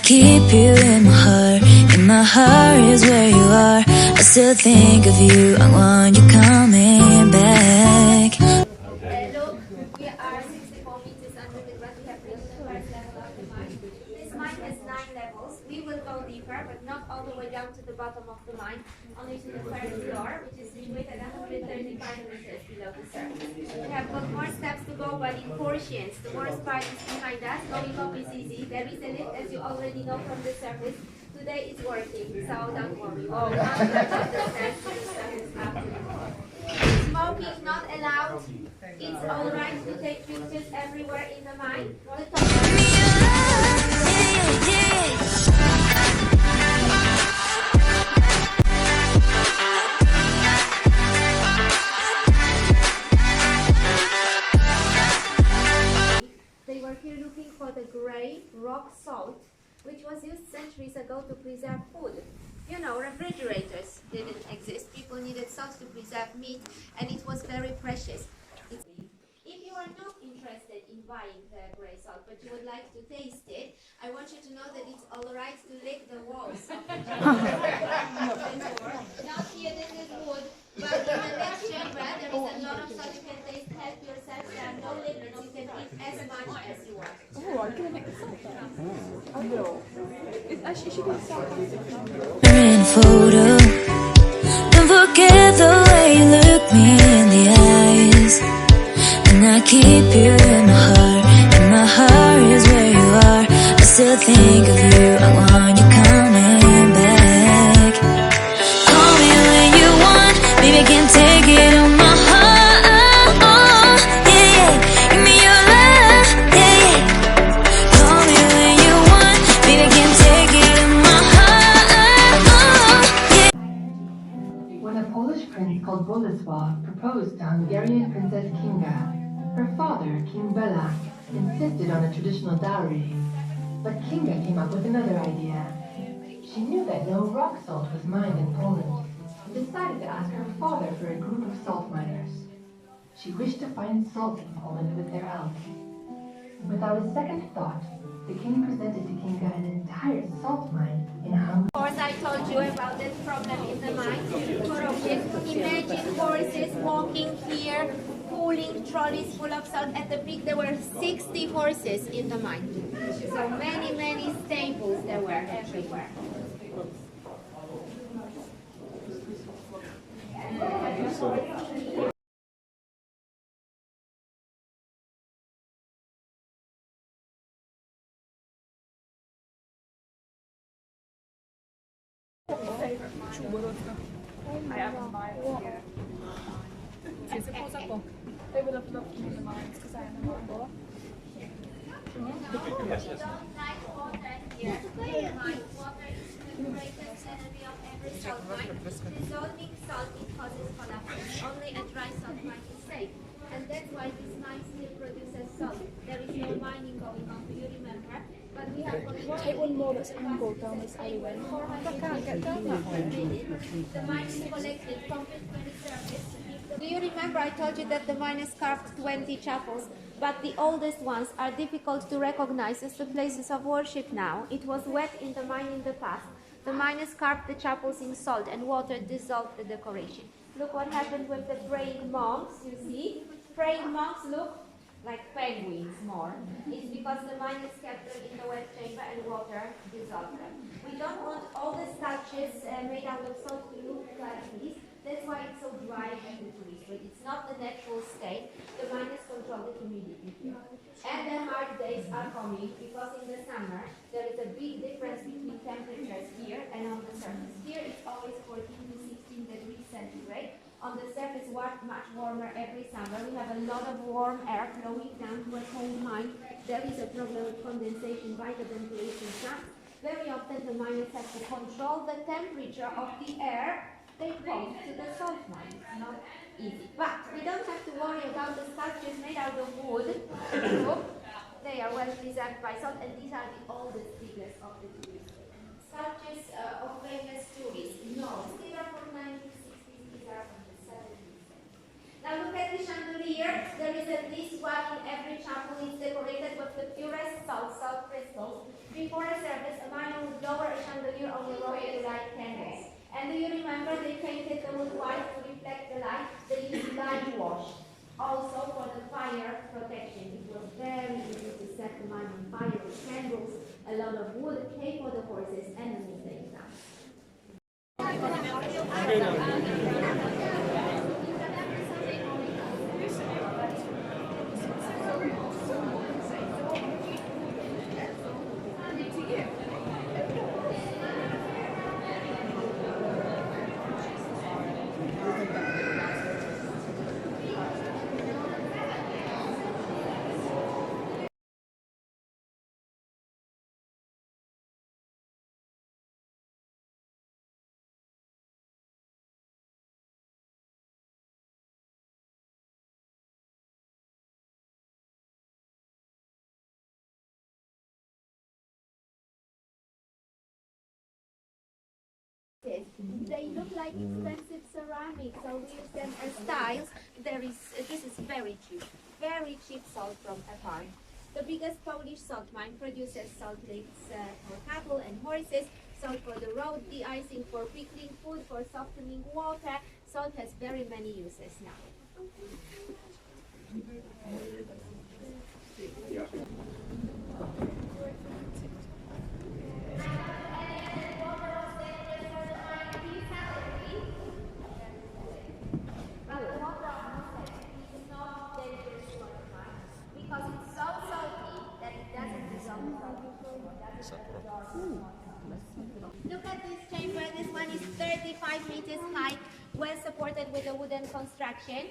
keep you in my heart is where you are. I still think of you, I want you coming back. Look, we are 64 meters under the ground. We have reached the first level of the mine. This mine has 9 levels. We will go deeper, but not all the way down to the bottom of the mine, only to the first floor, which is situated 135 meters below the surface. We have got more steps to go, but in portions. The worst part is behind us. Going up is easy. There is a lift, as you already know from the surface. Today it's working, so don't worry. Oh, now we have got the steps to the surface after. Smoking not allowed. It's alright to take pictures everywhere in the mine. They were here looking for the grey rock salt, which was used centuries ago to preserve food. You know, refrigerators didn't exist. People needed salt to preserve meat, and it was very precious. If you are not interested in buying the grey salt, but you would like to taste it, I want you to know that it's all right to lick the walls of the chamber. Not here, this is wood, but in the next chamber, there is a lot of salt you can taste. Help yourself. There are no limits. You can eat as much as you want. Oh, I'm gonna make the salt then. I will. Actually, she can start In photo, don't forget the way you look me in the eyes, and I keep you in my heart, and my heart is where you are. I still think of you, I want you coming back. Call me when you want, baby, I can't take it on my heart. Yeah, yeah, give me your love, yeah, yeah. Call me when you want, baby, I can't take it on my heart. Yeah. When a Polish prince called Bolesław proposed to Hungarian Princess Kinga, her father, King Bela, insisted on a traditional dowry. But Kinga came up with another idea. She knew that no rock salt was mined in Poland and decided to ask her father for a group of salt miners. She wished to find salt in Poland with their help. Without a second thought, the king presented to Kinga an entire salt mine in Hungary. Of course, I told you about that problem in the mine. Imagine horses walking here, pulling trolleys full of salt. At the peak, there were 60 horses in the mine. So many stables there were everywhere. I have mine here. Is it possible? They would have loved me in the mines because I am a mine boy. We don't like water here. Water is the greatest enemy of every salt mine. Dissolving salt, it causes collapse. Only a dry salt mine is safe. And that's why this mine still produces salt. There is no mining going on, do you remember? But we have Take one more that's angled down this alleyway. I can't get down that way. the mine is collected from the surface. Do you remember I told you that the miners carved 20 chapels, but the oldest ones are difficult to recognize as the places of worship now. It was wet in the mine in the past. The miners carved the chapels in salt and water dissolved the decoration. Look what happened with the praying monks, you see? Praying monks look like penguins more. It's because the miners kept them in the wet chamber and water dissolved them. We don't want all the statues made out of salt to look like this. That's why it's so dry and slippery. But it's not the natural state. The miners control the humidity here. And the hard days are coming because in the summer there is a big difference between temperatures here and on the surface. Here it's always 14 to 16 degrees centigrade. On the surface, much warmer every summer. We have a lot of warm air flowing down to a cold mine. There is a problem with condensation by the ventilation shaft. Very often the miners have to control the temperature of the air they pump to the salt mine. It's not easy. But we don't have to worry about the sculptures made out of wood. Look, they are well preserved by salt, and these are the oldest figures of the tourists. Sculptures of famous tourists. No, these are from 1960s, these are from the 70s. Now look at the chandelier. There is at least one in every chapel. It's decorated with the purest salt crystals. Before a service, a lower a chandelier on the road to light candles. And do you remember they painted the wood white to reflect the light? They used lime wash. Also for the fire protection. It was very easy to set the mine on fire with candles, a lot of wood, hay for the horses, and a methane tank. They look like expensive ceramics, so we use them as tiles. This is very cheap salt from Epar. The biggest Polish salt mine produces salt licks for cattle and horses, salt for the road, de-icing for pickling food, for softening water. Salt has very many uses now. Look at this chamber. This one is 35 meters high, well supported with a wooden construction.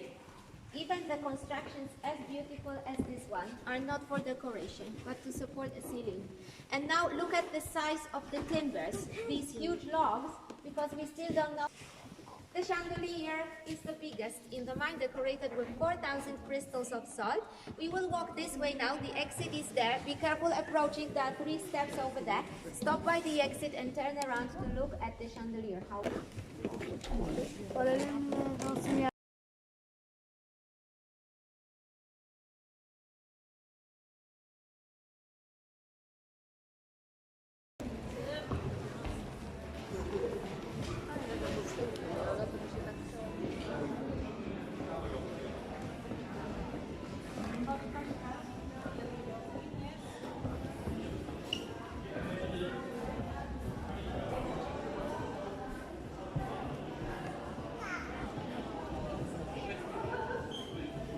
Even the constructions as beautiful as this one are not for decoration, but to support a ceiling. And now look at the size of the timbers, these huge logs, because we still don't know. The chandelier is the biggest in the mine, decorated with 4,000 crystals of salt. We will walk this way now. The exit is there. Be careful approaching. There are 3 steps over there. Stop by the exit and turn around to look at the chandelier.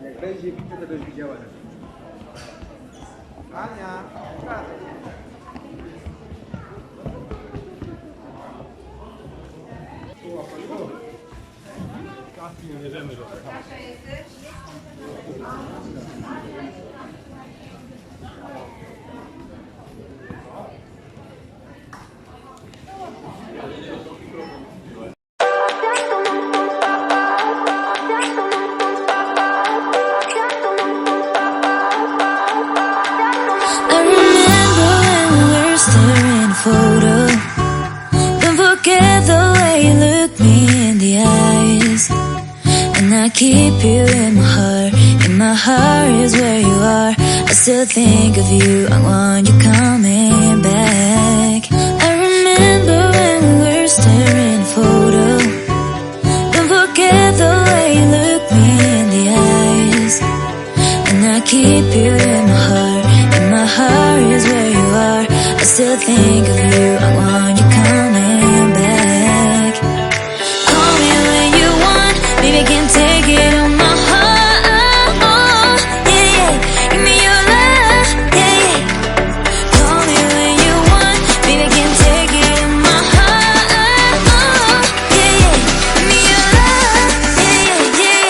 Jak będzie widzę, to będziesz widziała. Ania, wracaj. Nie wierzymy, że to photo. Don't forget the way you look me in the eyes. And I keep you in my heart is where you are. I still think of you, I want you coming back. I remember when we were staring photo. Don't forget the way you look me in the eyes. And I keep you in my heart is where you are. I still think of you, I want you coming back. Call me when you want, baby, I can take it on my heart. Yeah, yeah, give me your love, yeah, yeah. Call me when you want, baby, I can take it on my heart. Yeah, yeah, give me your love, yeah, yeah,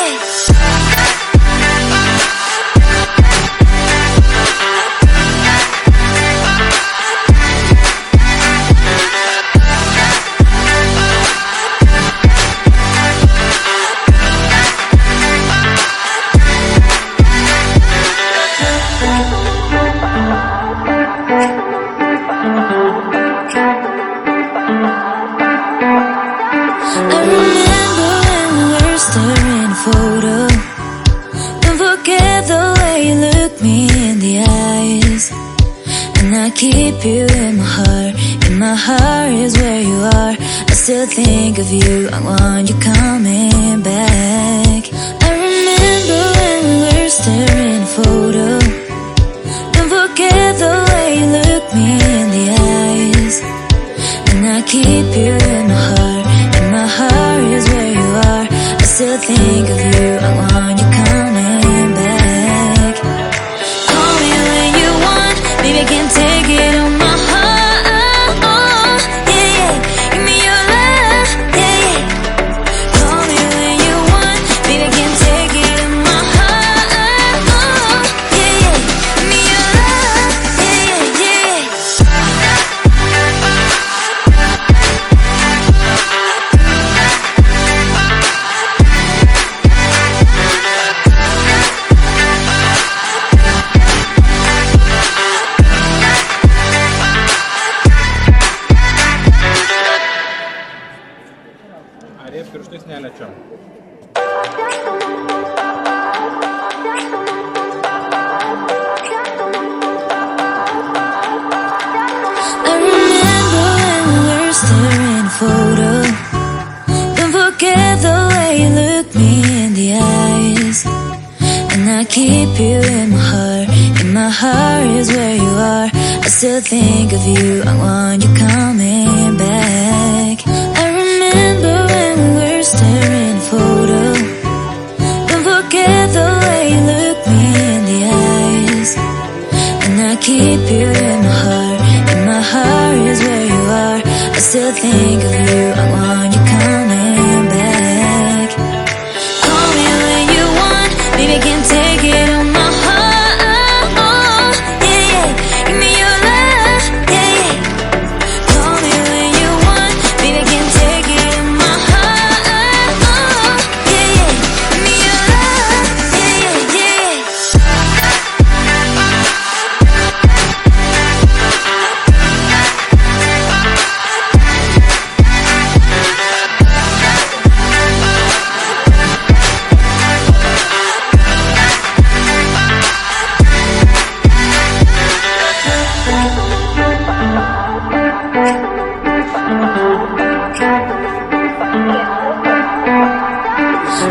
I remember when we were staring photo. Don't forget the way you look me in the eyes. And I keep you in my heart is where you are. I still think of you, I want you coming back. I remember when we were staring a photo. Don't forget the way you look me in the eyes. And I keep you in my heart, and my heart is where you are. I still think of you, I want you coming back. Call me when you want, baby, I can't take it on my heart. Yeah, yeah, give me your love, yeah, yeah. Call me when you want, baby, I can't take it on my heart. Yeah, yeah, give me your love, yeah, yeah, Arės pirštais neliečiam. I remember when we were staring a photo. Don't forget the way you look me in the eyes. And I keep you in my heart, and my heart is where you are. I still think of you, I want you coming back. I remember when we were staring a photo. Don't forget the way you look me in the eyes. And I keep you in my heart, and my heart is where you are. I still think of you, I want you coming back. Call me when you want, baby, I can't take it on my heart. Yeah, yeah, give me your love, yeah, yeah. Call me when you want, baby, I can't take it on my heart. Yeah, yeah, give me your love, yeah, yeah, yeah.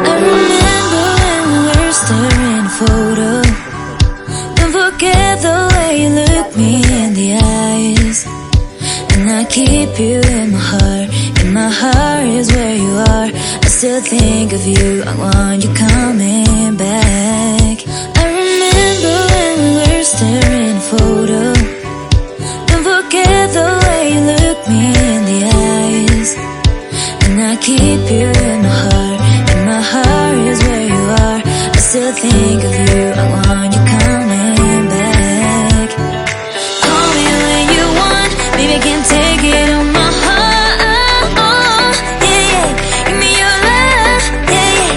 I remember when we were staring a photo. Don't forget the way you look me in the eyes. And I keep you in my heart, and my heart is where you are. I still think of you, I want you coming back. I remember when we were staring a photo. Don't forget the way you look me in the eyes. And I keep you in my heart, and my heart is where you are. I still think of you, I want you coming back. Call me when you want, baby, I can't take it on my heart. Yeah, yeah, give me your love, yeah, yeah.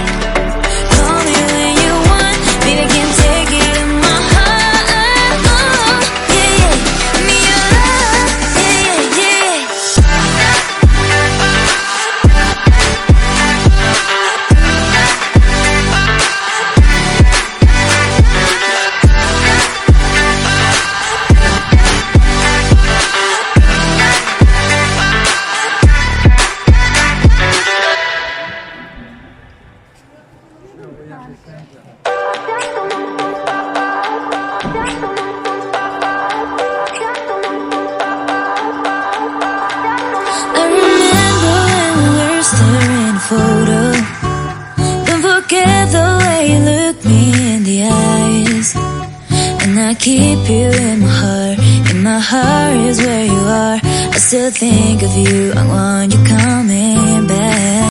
Call me when you want, baby, I can't take it on my heart. Yeah, yeah, give me your love, yeah, yeah, yeah. I remember when we were staring a photo. Don't forget the way you look me in the eyes. And I keep you in my heart, and my heart is where you are. I still think of you, I want you coming back.